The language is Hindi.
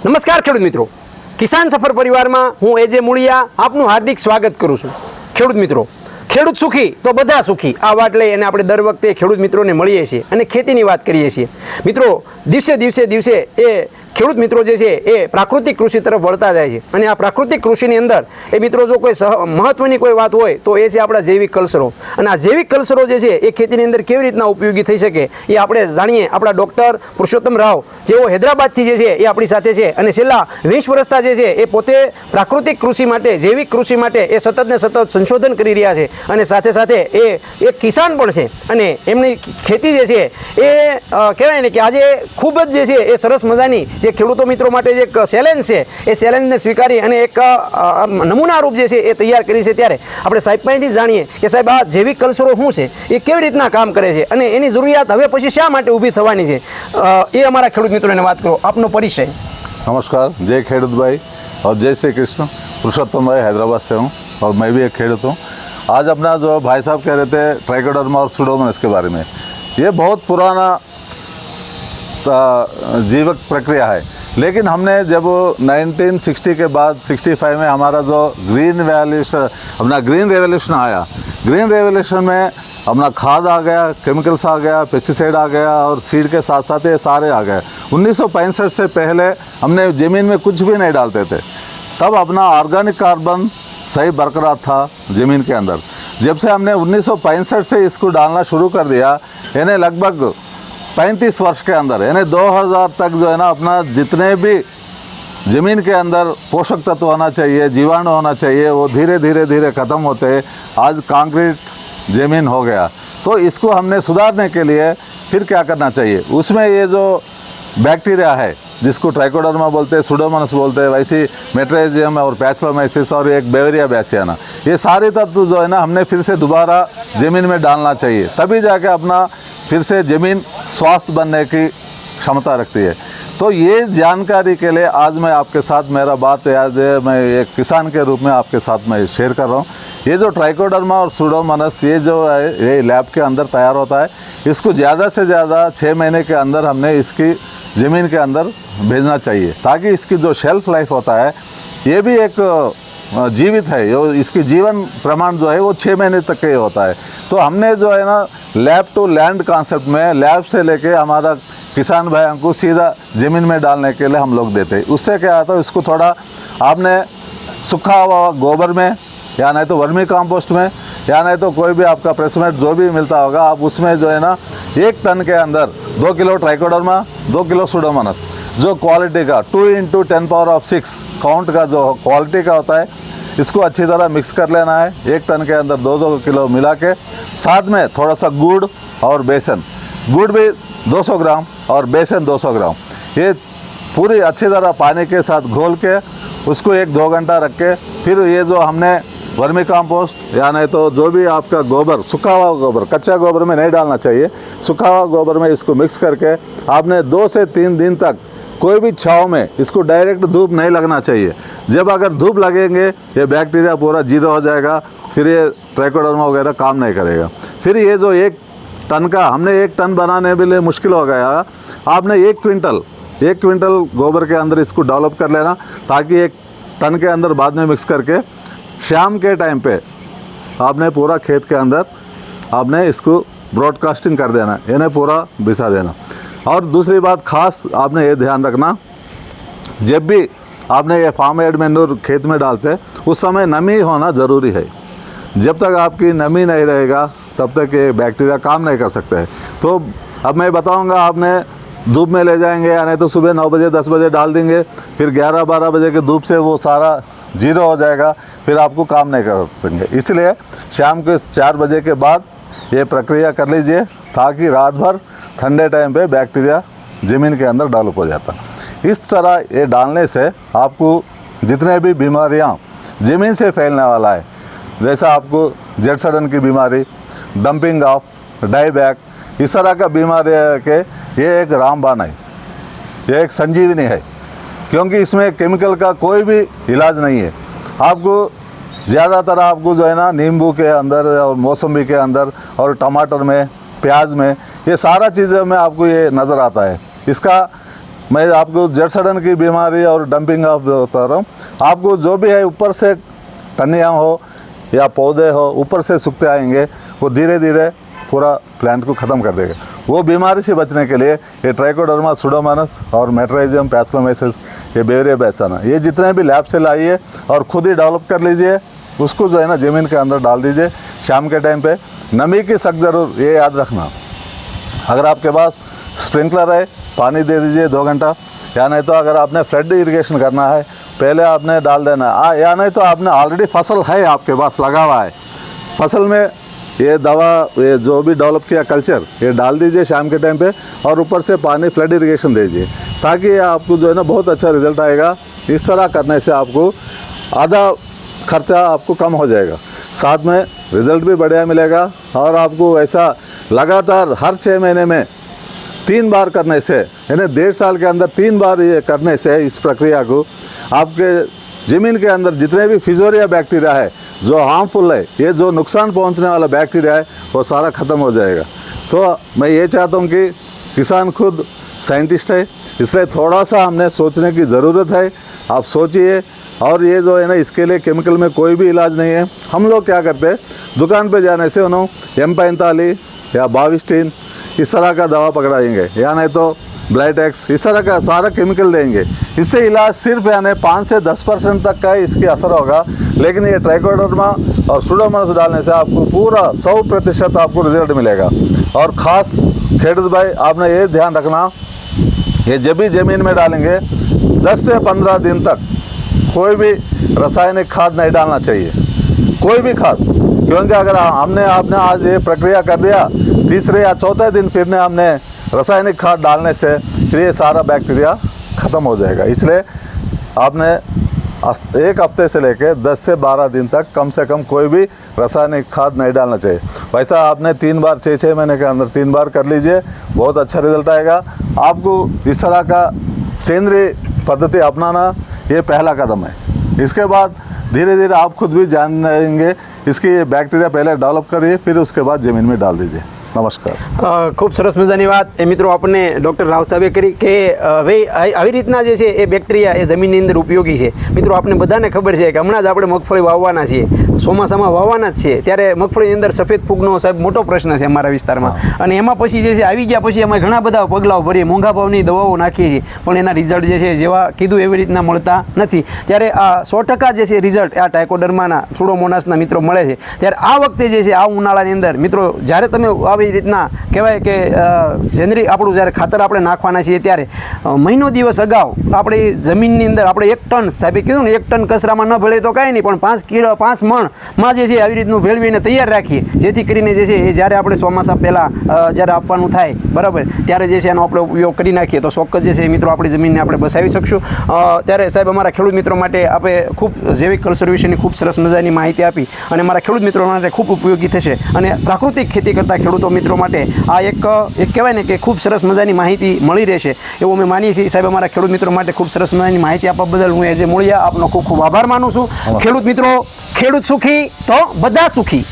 નમસ્કાર ખેડૂત મિત્રો, કિસાન સફર પરિવારમાં હું એજે મૂળિયા આપનું હાર્દિક સ્વાગત કરું છું। ખેડૂત મિત્રો, ખેડૂત સુખી તો બધા સુખી આ વાત લઈ અને આપણે દર વખતે ખેડૂત મિત્રોને મળીએ છીએ અને ખેતીની વાત કરીએ છીએ। મિત્રો, દિવસે એ ખેડૂત મિત્રો જે છે એ પ્રાકૃતિક કૃષિ તરફ વળતા જાય છે અને આ પ્રાકૃતિક કૃષિની અંદર એ મિત્રો જો કોઈ મહત્વની કોઈ વાત હોય તો એ છે આપણા જૈવિક કલ્ચરો। અને આ જૈવિક કલ્ચરો જે છે એ ખેતીની અંદર કેવી રીતના ઉપયોગી થઈ શકે એ આપણે જાણીએ। આપણા ડૉક્ટર પુરુષોત્તમ રાવ જેઓ હૈદરાબાદથી જે છે એ આપણી સાથે છે અને છેલ્લા 20 વર્ષથી જે છે એ પોતે પ્રાકૃતિક કૃષિ માટે, જૈવિક કૃષિ માટે એ સતત ને સતત સંશોધન કરી રહ્યા છે અને સાથે સાથે એ એક કિસાન પણ છે અને એમની ખેતી જે છે એ કહેવાય ને કે આજે ખૂબ જ જે છે એ સરસ મજાની જે ખેડૂતો મિત્રો માટે જે એક ચેલેન્જ છે એ ચેલેન્જને સ્વીકારી અને એક નમૂનારૂપ જે છે એ તૈયાર કરી છે। ત્યારે આપણે સાહેબ પાસેથી જાણીએ કે સાહેબ આ જૈવિક કલ્ચરો શું છે, એ કેવી રીતના કામ કરે છે અને એની જરૂરિયાત હવે પછી શા માટે ઊભી થવાની છે એ અમારા ખેડૂત મિત્રોને વાત કરો। આપનો પરિચય। नमस्कार, जय खेडूत भाई और जय श्री कृष्ण। पुरुषोत्तम भाई हैदराबाद से हूँ और मैं भी एक खेडूत हूँ। आज अपना जो भाई साहब कह रहे थे ट्राइकोडर्मा और सुडोमोनास के बारे में, ये बहुत पुराना जीवक प्रक्रिया है, लेकिन हमने जब 1960 के बाद 65 में हमारा जो ग्रीन रेवोल्यूशन आया, ग्रीन रेवोल्यूशन में अपना खाद आ गया, केमिकल्स आ गया, पेस्टिसाइड आ गया और सीड के साथ साथ ये सारे आ गए। 1965 से पहले हमने ज़मीन में कुछ भी नहीं डालते थे, तब अपना ऑर्गेनिक कार्बन सही बरकरार था ज़मीन के अंदर। जब से हमने 1965 से इसको डालना शुरू कर दिया, यानी लगभग 35 वर्ष के अंदर, यानी 2000 तक जो है ना, अपना जितने भी ज़मीन के अंदर पोषक तत्व होना चाहिए, जीवाणु होना चाहिए, वो धीरे धीरे ख़त्म होते आज कंक्रीट ज़मीन हो गया। तो इसको हमने सुधारने के लिए फिर क्या करना चाहिए, उसमें ये जो बैक्टीरिया है जिसको ट्राइकोडर्मा बोलते हैं, सुडोमोनास बोलते हैं, वैसे मेट्राइजियम और पैचलोमाइसिस और एक बेवेरिया बैसियाना, ये सारे तत्व जो है ना हमने फिर से दोबारा ज़मीन में डालना चाहिए, तभी जाके अपना फिर से ज़मीन स्वस्थ बनने की क्षमता रखती है। तो ये जानकारी के लिए आज मैं आपके साथ, मेरा बात याद है, मैं एक किसान के रूप में आपके साथ मैं शेयर कर रहा हूँ। ये जो ट्राइकोडर्मा और सुडोमोनास ये जो है ये लैब के अंदर तैयार होता है, इसको ज़्यादा से ज़्यादा 6 महीने के अंदर हमने इसकी ज़मीन के अंदर भेजना चाहिए, ताकि इसकी जो शेल्फ लाइफ होता है ये भी एक जीवित है, इसकी जीवन प्रमाण जो है वो 6 महीने तक का ही होता है। तो हमने जो है ना लैब टू लैंड कॉन्सेप्ट में लैब से लेके हमारा किसान भाइयों को सीधा ज़मीन में डालने के लिए हम लोग देते हैं। उससे क्या आता है, इसको थोड़ा आपने सूखा हुआ गोबर में या नहीं तो वर्मी कंपोस्ट में या नहीं तो कोई भी आपका प्रेसमेट जो भी मिलता होगा, आप उसमें जो है ना 1 टन के अंदर 2 किलो ट्राइकोडर्मा, 2 किलो सुडोमोनास, जो क्वालिटी का 2 × 10⁶ काउंट का जो क्वालिटी का होता है, इसको अच्छी तरह मिक्स कर लेना है। 1 टन के अंदर 2-2 किलो मिला के, साथ में थोड़ा सा गुड़ और बेसन, गुड़ भी 200 ग्राम और बेसन 200 ग्राम, ये पूरी अच्छी तरह पानी के साथ घोल के उसको 1-2 घंटा रख के, फिर ये जो हमने वर्मी कंपोस्ट या नहीं तो जो भी आपका गोबर, सूखा हुआ गोबर, कच्चा गोबर में नहीं डालना चाहिए, सूखा हुआ गोबर में इसको मिक्स करके आपने 2 से 3 दिन तक कोई भी छाँव में, इसको डायरेक्ट धूप नहीं लगना चाहिए। जब अगर धूप लगेंगे ये बैक्टीरिया पूरा जीरो हो जाएगा, फिर ये ट्राइकोडर्मा वगैरह काम नहीं करेगा। फिर ये जो 1 टन का हमने 1 टन बनाने के लिए मुश्किल हो गया, आपने 1 क्विंटल गोबर के अंदर इसको डेवलप कर लेना, ताकि 1 टन के अंदर बाद में मिक्स करके शाम के टाइम पे आपने पूरा खेत के अंदर आपने इसको ब्रॉडकास्टिंग कर देना, यानी पूरा बिछा देना। और दूसरी बात खास आपने ये ध्यान रखना, जब भी आपने ये फार्म एड मैन्योर खेत में डालते हैं उस समय नमी होना ज़रूरी है। जब तक आपकी नमी नहीं रहेगा तब तक ये बैक्टीरिया काम नहीं कर सकते हैं। तो अब मैं बताऊंगा, आपने धूप में ले जाएंगे या नहीं तो सुबह 9 बजे 10 बजे डाल देंगे, फिर 11-12 बजे के धूप से वो सारा जीरो हो जाएगा, फिर आपको काम नहीं कर सकेंगे। इसलिए शाम के 4 बजे के बाद ये प्रक्रिया कर लीजिए, ताकि रात भर ठंडे टाइम पे बैक्टीरिया ज़मीन के अंदर डेवलप हो जाता। इस तरह ये डालने से आपको जितने भी बीमारियां ज़मीन से फैलने वाला है, जैसा आपको जेट सडन की बीमारी, डंपिंग ऑफ, डाईबैक, इस तरह का बीमारी के ये एक रामबाण है, ये एक संजीवनी है, क्योंकि इसमें केमिकल का कोई भी इलाज नहीं है। आपको ज़्यादातर आपको जो है ना नींबू के अंदर और मौसमी के अंदर और टमाटर में, प्याज में, ये सारा चीज़ों में आपको ये नज़र आता है। इसका मैं आपको जेट सडन की बीमारी और डंपिंग ऑफ बता रहा हूँ। आपको जो भी है ऊपर से टहनियाँ हो या पौधे हो ऊपर से सूखते आएंगे, वो धीरे धीरे पूरा प्लांट को ख़त्म कर देगा। वो बीमारी से बचने के लिए ये ट्राइकोडर्मा सुडोमोनास और मेट्राइजियम पैस्लोमेसिस, ये बेवरिया बैसाना, ये जितने भी लैब से लाइए और खुद ही डेवलप कर लीजिए। उसको जो है ना ज़मीन के अंदर डाल दीजिए शाम के टाइम पे। नमी की सख्त ज़रूर, ये याद रखना। अगर आपके पास स्प्रिंकलर है, पानी दे दीजिए 2 घंटा, या नहीं तो अगर आपने फ्लड इरिगेशन करना है पहले आपने डाल देना, या नहीं तो आपने ऑलरेडी फसल है आपके पास लगा हुआ है, फसल में ये दवा, ये जो भी डेवलप किया कल्चर, ये डाल दीजिए शाम के टाइम पे और ऊपर से पानी फ्लड इरिगेशन दीजिए, ताकि आपको जो है ना बहुत अच्छा रिजल्ट आएगा। इस तरह करने से आपको आधा खर्चा आपको कम हो जाएगा, साथ में रिज़ल्ट भी बढ़िया मिलेगा। और आपको ऐसा लगातार हर 6 महीने में 3 बार करने से, यानी 1.5 साल के अंदर 3 बार ये करने से इस प्रक्रिया को, आपके ज़मीन के अंदर जितने भी फिजोरिया बैक्टीरिया है जो हार्मफुल है, ये जो नुकसान पहुंचने वाला बैक्टीरिया है, वो सारा ख़त्म हो जाएगा। तो मैं ये चाहता हूँ कि किसान खुद साइंटिस्ट है, इसलिए थोड़ा सा हमने सोचने की ज़रूरत है। आप सोचिए। और ये जो है ना, इसके लिए केमिकल में कोई भी इलाज नहीं है। हम लोग क्या करते हैं, दुकान पे जाने से उन्होंने M45 या बाविस्टीन इस तरह का दवा पकड़ाएंगे, या नहीं तो ब्लाइटेक्स, इस तरह का सारा केमिकल देंगे। इससे इलाज सिर्फ यानी 5 से 10% तक का इसके असर होगा। लेकिन ये ट्राइकोडर्मा और सुडोमोनास डालने से आपको पूरा 100% आपको रिजल्ट मिलेगा। और ख़ास खेडूत भाई, आपने ये ध्यान रखना, ये जब भी ज़मीन में डालेंगे 10 से 15 दिन तक कोई भी रासायनिक खाद नहीं डालना चाहिए, कोई भी खाद। क्योंकि अगर आपने आज ये प्रक्रिया कर दिया, तीसरे या चौथे दिन फिर हमने रासायनिक खाद डालने से फिर ये सारा बैक्टीरिया ख़त्म हो जाएगा। इसलिए आपने 1 हफ्ते से लेकर 10 से 12 दिन तक कम से कम कोई भी रासायनिक खाद नहीं डालना चाहिए। वैसा आपने 3 बार 6 महीने के अंदर 3 बार कर लीजिए, बहुत अच्छा रिजल्ट आएगा। आपको इस तरह का सेंद्रीय पद्धति अपनाना ये पहला कदम है। इसके बाद धीरे धीरे आप खुद भी जानेंगे। इसकी ये बैक्टीरिया पहले डेवलप करिए, फिर उसके बाद ज़मीन में डाल दीजिए। નમસ્કાર। ખૂબ સરસ મજાની વાત એ મિત્રો આપણને ડૉક્ટર રાવ સાહેબે કરી કે હવે આવી રીતના જે છે એ બેક્ટેરિયા એ જમીનની અંદર ઉપયોગી છે। મિત્રો આપણે બધાને ખબર છે કે હમણાં જ આપણે મગફળી વાવવાના છીએ, ચોમાસામાં વાવવાના જ છીએ, ત્યારે મગફળીની અંદર સફેદ ફૂગનો સાહેબ મોટો પ્રશ્ન છે અમારા વિસ્તારમાં। અને એમાં પછી જે છે આવી ગયા પછી અમે ઘણા બધા પગલાઓ ભરીએ, મોંઘા ભાવની દવાઓ નાખીએ છીએ, પણ એના રિઝલ્ટ જે છે જેવા કીધું એવી રીતના મળતા નથી। ત્યારે આ 100% જે છે રિઝલ્ટ આ ટ્રાઇકોડર્માના સુડોમોનાસના મિત્રો મળે છે। ત્યારે આ વખતે જે છે આ ઉનાળાની અંદર મિત્રો જ્યારે તમે આવી રીતના કહેવાય કે સેન્દ્રીય આપણું જ્યારે ખાતર આપણે નાખવાના છીએ ત્યારે મહિનો દિવસ અગાઉ આપણી જમીનની અંદર આપણે 1 ટન, સાહેબે કીધું ને 1 ટન કચરામાં ન ભળે તો કાંઈ નહીં, પણ 5 મણમાં જે છે આવી રીતનું ભેળવીને તૈયાર રાખીએ, જેથી કરીને જે છે એ જ્યારે આપણે ચોમાસા પહેલાં જ્યારે આપવાનું થાય બરાબર, ત્યારે જે છે એનો આપણે ઉપયોગ કરી નાખીએ તો ચોક્કસ જે છે મિત્રો આપણી જમીનને આપણે બચાવી શકશું। ત્યારે સાહેબ અમારા ખેડૂત મિત્રો માટે આપણે ખૂબ જૈવિક કલ્ચર વિશેની ખૂબ સરસ મજાની માહિતી આપી અને મારા ખેડૂત મિત્રો માટે ખૂબ ઉપયોગી થશે। અને પ્રાકૃતિક ખેતી કરતા ખેડૂતો મિત્રો માટે આ એક કહેવાય ને કે ખૂબ સરસ મજાની માહિતી મળી રહેશે એવું અમે માનીએ છીએ। સાહેબ અમારા ખેડૂત મિત્રો માટે ખૂબ સરસ મજાની માહિતી આપવા બદલ હું એજે મૂળિયા આપનો ખૂબ ખૂબ આભાર માનું છું। ખેડૂત મિત્રો, ખેડૂત સુખી તો બધા સુખી।